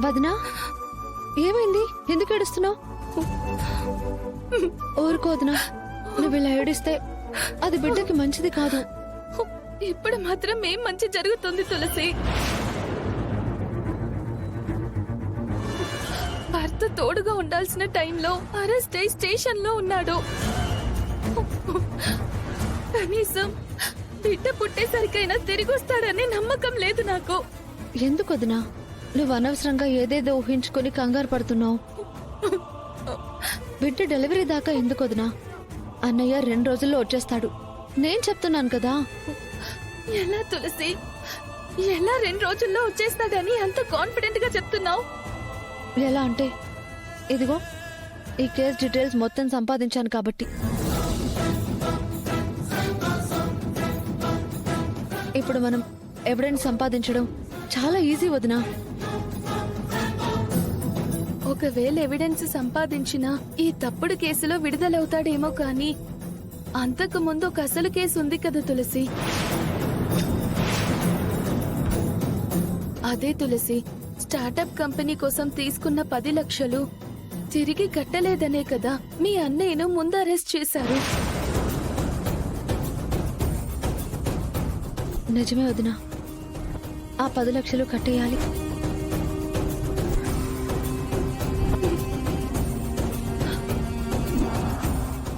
వదినా ఏమైంది? ఎందుకు ఏడుస్తున్నావు? ఊరుకో వదినా, నువ్వు ఇలా ఏడిస్తే అది బిడ్డకి మంచిది కాదు. ఇప్పుడు మాత్రం ఏం మంచి జరుగుతుంది తులసి? భర్త తోడుగా ఉండాల్సిన టైంలో అరెస్ట్ అయి స్టేషన్ లో ఉన్నాడు. కనీసం బిడ్డ పుట్టేసరికైనా తిరిగి వస్తాడనే నమ్మకం లేదు నాకు. ఎందుకు వదినా నువ్వు అనవసరంగా ఏదేదో ఊహించుకొని కంగారు పడుతున్నావు? బిడ్డ డెలివరీ దాకా ఎందుకు వదినా? అన్నయ్య 2 రోజుల్లో వచ్చేస్తాడు. నేను చెప్తున్నాను కదా. ఎలా తులసి, ఎలా 2 రోజుల్లో వచ్చేస్తాడని అంత కాన్ఫిడెంట్ గా చెప్తున్నావు? ఎలా అంటే, ఇదిగో ఈ కేస్ డీటెయిల్స్ మొత్తం సంపాదించాను కాబట్టి. ఇప్పుడు మనం ఎవిడెన్స్ సంపాదించడం చాలా ఈజీ వదినా. ఒకవేళ ఎవిడెన్స్ సంపాదించినా ఈ తప్పుడు కేసులో విడుదలవుతాడేమో కానీ అంతకు ముందు ఒక అసలు కేసు ఉంది కదా తులసి. అదే తులసి, స్టార్టప్ కంపెనీ కోసం తీసుకున్న 10 లక్షలు తిరిగి కట్టలేదనే కదా మీ అన్నయ్యను ముందు అరెస్ట్ చేశారు. నిజమే వదినా, ఆ 10 లక్షలు కట్టేయాలి.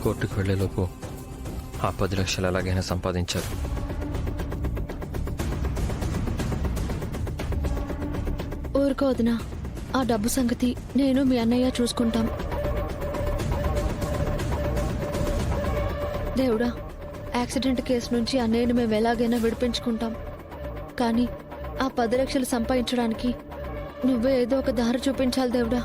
కోర్టుకు వెళ్లేలోపు ఆ 10 లక్షలు ఎలాగైనా సంపాదించారు. ఊరుకో వదినా, ఆ డబ్బు సంగతి నేను మీ అన్నయ్య చూసుకుంటాం. దేవుడా, యాక్సిడెంట్ కేసు నుంచి అన్నయ్యను మేము ఎలాగైనా విడిపించుకుంటాం. కానీ ఆ 10 లక్షలు సంపాదించడానికి నువ్వే ఏదో ఒక దారి చూపించాలి దేవుడా.